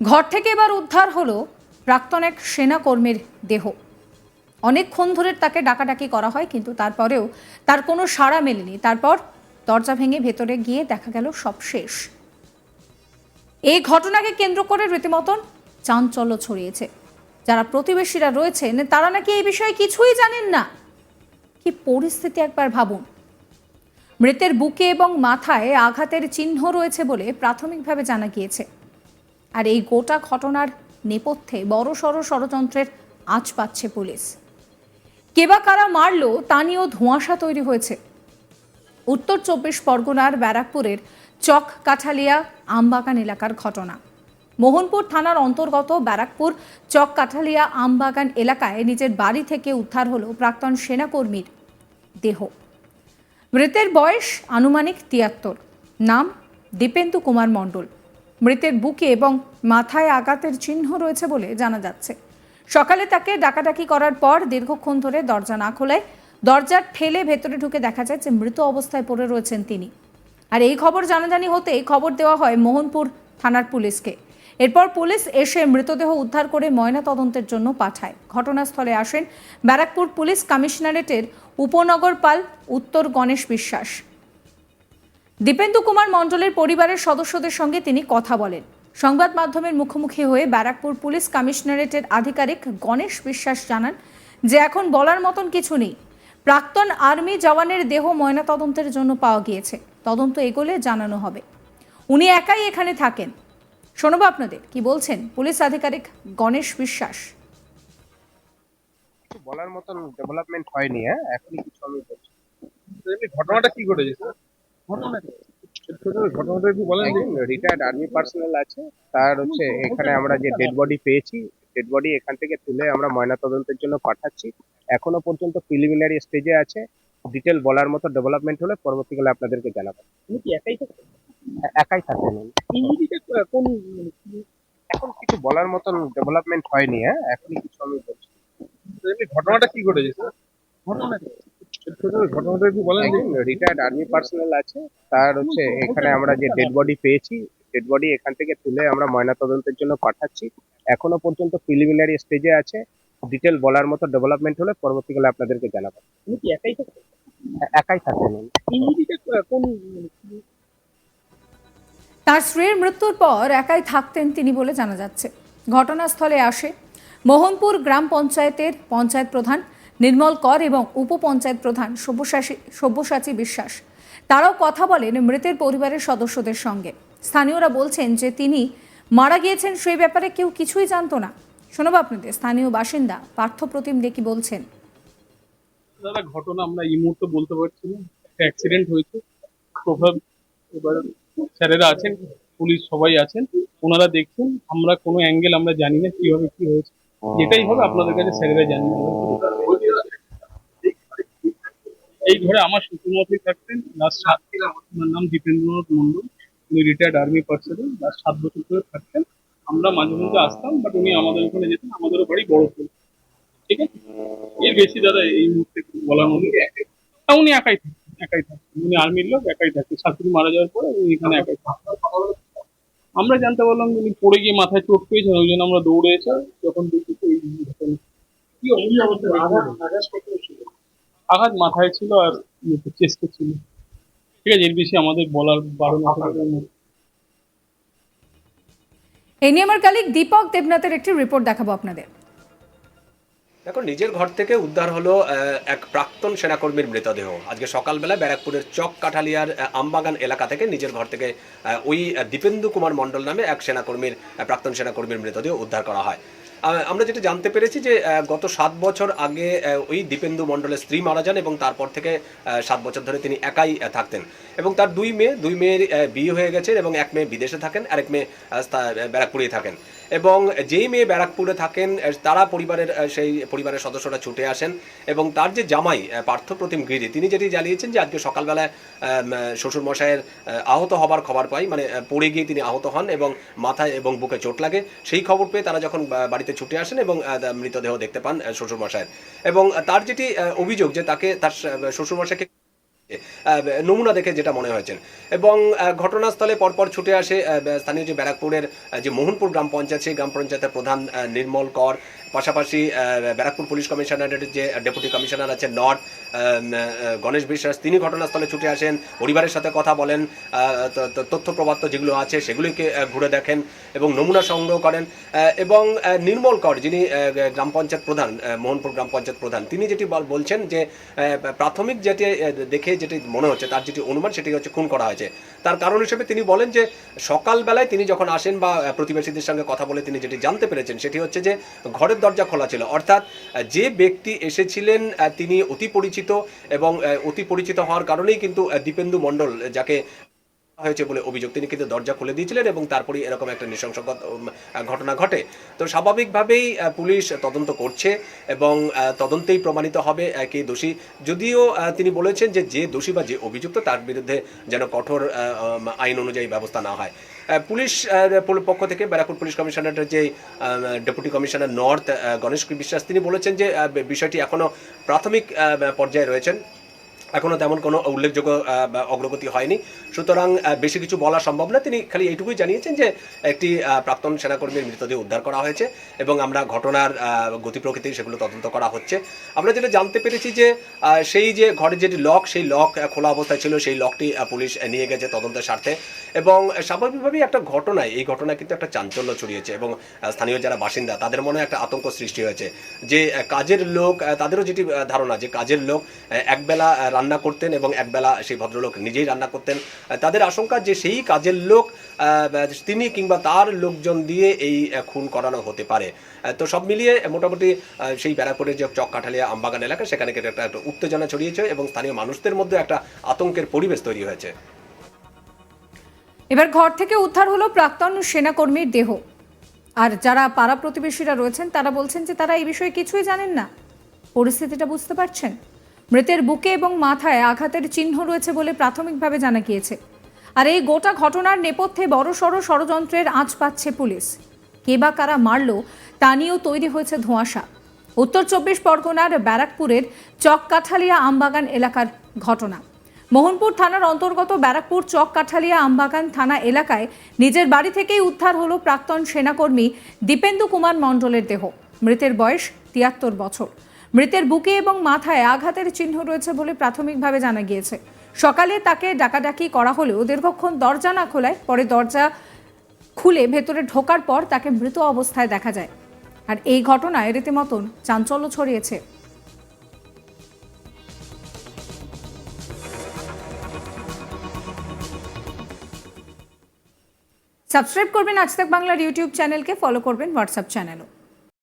ঘর থেকে এবার উদ্ধার হলো প্রাক্তন এক সেনা কর্মীর দেহ। অনেকক্ষণ ধরে তাকে ডাকাডাকি করা হয়, কিন্তু তারপরেও তার কোনো সাড়া মেলেনি। তারপর দরজা ভেঙে ভেতরে গিয়ে দেখা গেল সব শেষ। এই ঘটনাকে কেন্দ্র করে রীতিমতন চাঞ্চল্য ছড়িয়েছে। যারা প্রতিবেশীরা রয়েছেন তারা নাকি এই বিষয়ে কিছুই জানেন না। কি পরিস্থিতি একবার ভাবুন। মৃতের বুকে এবং মাথায় আঘাতের চিহ্ন রয়েছে বলে প্রাথমিকভাবে জানা গিয়েছে। আর এই গোটা ঘটনার নেপথ্যে বড়সড় ষড়যন্ত্রের আঁচ পাচ্ছে পুলিশ। কে বা কারা মারলো তা নিয়েও ধোঁয়াশা তৈরি হয়েছে। উত্তর ২৪ পরগনার ব্যারাকপুরের চক কাঠালিয়া আমবাগান এলাকার ঘটনা। মোহনপুর থানার অন্তর্গত ব্যারাকপুর চক কাঠালিয়া আমবাগান এলাকায় নিজের বাড়ি থেকে উদ্ধার হলো প্রাক্তন সেনাকর্মীর দেহ। মৃতের বয়স আনুমানিক ৭৩। নাম দীপেন্দু কুমার মণ্ডল। মৃতের বুকে এবং মাথায় আঘাতের চিহ্ন রয়েছে বলে জানা যাচ্ছে। সকালে তাকে ডাকাডাকি করার পর দীর্ঘক্ষণ ধরে দরজা না খোলায় দরজা ঠেলে ভেতরে ঢুকে দেখা যায় যে মৃত অবস্থায় পড়ে রয়েছেন তিনি। আর এই খবর জানাজানি হতেই খবর দেওয়া হয় মোহনপুর থানার পুলিশকে। এরপর পুলিশ এসে মৃতদেহ উদ্ধার করে ময়না তদন্তের জন্য পাঠায়। ঘটনাস্থলে আসেন ব্যারাকপুর পুলিশ কমিশনারেটের উপনগরপাল উত্তর গণেশ বিশ্বাস। দীপেন্দু কুমার মণ্ডলের পরিবারের সদস্যদের সঙ্গে তিনি কথা বলেন। সংবাদ মাধ্যমের মুখোমুখি হয়ে ব্যারাকপুর পুলিশ কমিশনারেটের আধিকারিক গণেশ বিশ্বাস জানান যে এখন বলার মতন কিছু নেই। প্রাক্তন আর্মি জওয়ানের দেহ ময়নাতদন্তের জন্য পাওয়া গিয়েছে। তদন্ত এগোলে জানানো হবে। উনি একাই এখানে থাকেন। শোনাবো আপনাদের কি বলছেন পুলিশ আধিকারিক গণেশ বিশ্বাস। বলার মতন ডেভেলপমেন্ট হয়নি। এখনই কিছু আমি বলছি। ঘটনাটা কি ঘটেছে স্যার? ঘটনাটা একটু বলেন। রিটায়ার্ড আর্মি পার্সোনাল আছে, তার হচ্ছে এখানে আমরা যে ডেড বডি পেয়েছি, ডেড বডি এখান থেকে তুলে আমরা ময়না তদন্তের জন্য পাঠাচ্ছি। এখনো পর্যন্ত প্রিলিমিনারি স্টেজে আছে। ডিটেল বলার মতো ডেভেলপমেন্ট হলে পরবর্তীকালে আপনাদেরকে জানাবো। তুমি কি একাই থাকো? একাই থাকেন উনি। ইঞ্জুরিটা কোন এখন কিছু বলার মতন ডেভেলপমেন্ট হয়নি। এখনই কিছু আমি বলছি। ঘটনাটা কি ঘটেছে স্যার? ঘটনাটা একটু বলেন। রিটায়ার্ড আর্মি পার্সোনাল আছে, তার হচ্ছে এখানে আমরা যে ডেড বডি পেয়েছি, ডেড বডি এখান থেকে তুলে আমরা ময়না তদন্তের জন্য পাঠাচ্ছি। এখনো পর্যন্ত প্রিলিমিনারি স্টেজে আছে। ডিটেল বলার মতো ডেভেলপমেন্ট হলে পরবর্তীকালে আপনাদেরকে জানাবো। তুমি কি একাই থাকো? একাই থাকেন উনি। ইঞ্জুরিটা কোন তার স্ত্রীর মৃত্যুর পর একাই থাকতেন তিনি বলে জানা যাচ্ছে। ঘটনাস্থলে আসে মোহনপুর গ্রাম পঞ্চায়েতের পঞ্চায়েত প্রধান নির্মল কর এবং উপপঞ্চায়েত প্রধান সব্যসাচী বিশ্বাস। তারাও কথা বলেন মৃতের পরিবারের সদস্যদের সঙ্গে। স্থানীয়রা বলছেন যে তিনি মারা গিয়েছেন সেই ব্যাপারে কেউ কিছুই জানতো না। শোনাবো আপনাদের স্থানীয় বাসিন্দা পার্থপ্রতিম দে কি বলছেন। দাদা, ঘটনা আমরা এই মুহূর্তে বলতে পারছি না। একটা অ্যাক্সিডেন্ট হয়েছে, প্রভাব এবার স্যারেরা আছেন, পুলিশ সবাই আছেন, ওনারা দেখছেন। আমরা কোনো অ্যাঙ্গেল আমরা জানি না কিভাবে কি হয়েছে। যেটাই হবে আপনাদের কাছে স্যারেরা জানিয়ে দেবেন। এই ঘরে আমার শ্বশুরমশাই থাকতেন লাস্ট 7, ওনার নাম দীপেন্দ্রনাথ মণ্ডল। উনি রিটায়ার্ড আর্মি পার্সোনাল, লাস্ট 7 বছর ধরে থাকতেন। আমরা মাঝে মধ্যে আসতাম, বাট উনি আমাদের ওখানে যেতেন। আমাদেরও বাড়ি বড় ফুল, ঠিক আছে। এর বেশি দাদা এই মুহূর্তে বলার মতো। উনি একাই থাকতেন। উনি আর্মির লোক, একাই থাকতেন। শাশুড়ি মারা যাওয়ার পরে উনি এখানে একাই থাকতেন। আমরা জানতে পারলাম যে উনি পড়ে গিয়ে মাথায় চোট পেয়েছেন, ওই জন্য আমরা দৌড়ে এসে যখন দেখি তো এই ঘটনা। আঘাত মাথায় ছিল আর চেস্টে ছিল, ঠিক আছে। এর বেশি আমাদের বলার বারণ আছে। এই নিয়ে আমার কালিক দীপক দেবনাথের একটি রিপোর্ট দেখাবো আপনাদের। দেখো, নিজের ঘর থেকে উদ্ধার হলো এক প্রাক্তন সেনাকর্মীর মৃতদেহ। আজকে সকালবেলা ব্যারাকপুরের চক কাঠালিয়ার আমবাগান এলাকা থেকে নিজের ঘর থেকে ওই দীপেন্দু কুমার মণ্ডল নামে এক প্রাক্তন সেনাকর্মীর মৃতদেহ উদ্ধার করা হয়। আমরা যেটা জানতে পেরেছি যে গত 7 বছর আগে ওই দীপেন্দু মণ্ডলের স্ত্রী মারা যান এবং তারপর থেকে 7 বছর ধরে তিনি একাই থাকতেন এবং তার দুই মেয়ের বিয়ে হয়ে গেছে এবং এক মেয়ে বিদেশে থাকেন, আরেক মেয়ে ব্যারাকপুরেই থাকেন। এবং যেই মেয়ে ব্যারাকপুরে থাকেন তারা সেই পরিবারের সদস্যরা ছুটে আসেন এবং তার যে জামাই পার্থপ্রতিম গিরি, তিনি যেটি জানিয়েছেন যে আজকে সকালবেলায় শ্বশুরমশাইয়ের আহত হবার খবর পাই, মানে পড়ে গিয়ে তিনি আহত হন এবং মাথায় এবং বুকে চোট লাগে। সেই খবর পেয়ে তারা যখন বাড়িতে ছুটে আসেন এবং মৃতদেহ দেখতে পান শ্বশুরমশাইয়ের। এবং তার যেটি অভিযোগ যে তার শ্বশুরমশাইকে নমুনা দেখে যেটা মনে হয়েছে। এবং ঘটনাস্থলে পরপর ছুটে আসে স্থানীয় যে ব্যারাকপুরের যে মোহনপুর গ্রাম পঞ্চায়েত, সেই গ্রাম পঞ্চায়েতের প্রধান নির্মল কর, পাশাপাশি ব্যারাকপুর পুলিশ কমিশনারের যে ডেপুটি কমিশনার আছে নর্থ গণেশ বিশ্বাস, তিনি ঘটনাস্থলে ছুটে আসেন, পরিবারের সাথে কথা বলেন, তথ্য প্রবাত্য যেগুলো আছে সেগুলিকে ঘুরে দেখেন এবং নমুনা সংগ্রহ করেন। এবং নির্মল কর, যিনি গ্রাম পঞ্চায়েত প্রধান, মোহনপুর গ্রাম পঞ্চায়েত প্রধান, তিনি যেটি বলছেন যে প্রাথমিক যেটি দেখে যেটি মনে হচ্ছে, তার যেটি অনুমান সেটি হচ্ছে খুন করা হয়েছে। তার কারণ হিসেবে তিনি বলেন যে সকালবেলায় তিনি যখন আসেন বা প্রতিবেশীদের সঙ্গে কথা বলে তিনি যেটি জানতে পেরেছেন সেটি হচ্ছে যে ঘরের দরজা খোলা ছিল, অর্থাৎ যে ব্যক্তি এসেছিলেন তিনি অতি পরিচিত, এবং অতি পরিচিত হওয়ার কারণেই কিন্তু দীপেন্দু মণ্ডল, যাকে হয়েছে বলে অভিযোগ, তিনি কিন্তু দরজা খুলে দিয়েছিলেন এবং তারপরে এরকম একটা নৃশংস ঘটনা ঘটে। তো স্বাভাবিকভাবেই পুলিশ তদন্ত করছে এবং তদন্তেই প্রমাণিত হবে কে দোষী। যদিও তিনি বলেছেন যে যে দোষী বা যে অভিযুক্ত তার বিরুদ্ধে যেন কঠোর আইন অনুযায়ী ব্যবস্থা না হয়। পুলিশ পক্ষ থেকে ব্যারাকপুর পুলিশ কমিশনারের যে ডেপুটি কমিশনার নর্থ গণেশ বিশ্বাস, তিনি বলেছেন যে বিষয়টি এখনো প্রাথমিক পর্যায়ে রয়েছেন, এখনো তেমন কোনো উল্লেখযোগ্য অগ্রগতি হয়নি, সুতরাং বেশি কিছু বলা সম্ভব না। তিনি খালি এইটুকুই জানিয়েছেন যে একটি প্রাক্তন সেনাকর্মীর মৃতদেহ উদ্ধার করা হয়েছে এবং আমরা ঘটনার গতি প্রকৃতি সেগুলো তদন্ত করা হচ্ছে। আমরা যেটা জানতে পেরেছি যে সেই যে ঘরের যেটি লক, সেই লক খোলা অবস্থায় ছিল, সেই লকটি পুলিশ নিয়ে গেছে তদন্তের স্বার্থে। এবং স্বাভাবিকভাবেই একটা ঘটনায়, এই ঘটনায় কিন্তু একটা চাঞ্চল্য ছড়িয়েছে এবং স্থানীয় যারা বাসিন্দা তাদের মনে একটা আতঙ্ক সৃষ্টি হয়েছে যে কাজের লোক, তাদেরও যেটি ধারণা যে কাজের লোক একবেলা রান্না করতেন এবং একবেলা সেই ভদ্রলোক নিজেই রান্না করতেন। তাদের আশঙ্কা যে সেই কাজের লোক তিনি কিংবা তার লোকজন দিয়ে এই খুন করানো হতে পারে। তো সব মিলিয়ে মোটামুটি সেই ব্যারাকপুরের যে চক কাঠালিয়া আমবাগান এলাকা, সেখানে কিন্তু একটা উত্তেজনা ছড়িয়েছে এবং স্থানীয় মানুষদের মধ্যে একটা আতঙ্কের পরিবেশ তৈরি হয়েছে। এবার ঘর থেকে উদ্ধার হলো প্রাক্তন সেনাকর্মীর দেহ। আর যারা পাড়া প্রতিবেশীরা রয়েছেন তারা বলছেন যে তারা এই বিষয়ে কিছুই জানেন না। পরিস্থিতিটা বুঝতে পারছেন? মৃতের বুকে এবং মাথায় আঘাতের চিহ্ন রয়েছে বলে প্রাথমিকভাবে জানা গিয়েছে। আর এই গোটা ঘটনার নেপথ্যে বড়সড় ষড়যন্ত্রের আঁচ পাচ্ছে পুলিশ। কে বা কারা মারল তা নিয়েও তৈরি হয়েছে ধোঁয়াশা। উত্তর 24 পরগনার ব্যারাকপুরের চক কাঠালিয়া আমবাগান এলাকার ঘটনা। মোহনপুর থানার অন্তর্গত ব্যারাকপুর চক কাঠালিয়া আমবাগান থানা এলাকায় নিজের বাড়ি থেকেই উদ্ধার হলো প্রাক্তন সেনাকর্মী দীপেন্দু কুমার মণ্ডলের দেহ। মৃতের বয়স 73 বছর। মৃতের বুকে এবং মাথায় আঘাতের চিহ্ন রয়েছে বলে প্রাথমিকভাবে জানা গিয়েছে। সকালে তাকে ডাকাডাকি করা হলেও দীর্ঘক্ষণ দরজা না খোলায় পরে দরজা খুলে ভেতরে ঢোকার পর তাকে মৃত অবস্থায় দেখা যায়। আর এই ঘটনায় রীতিমতন চাঞ্চল্য ছড়িয়েছে। সাবস্ক্রাইব করবেন আজ তাক বাংলার ইউটিউব চ্যানেলকে, ফলো করবেন হোয়াটসঅ্যাপ চ্যানেলও।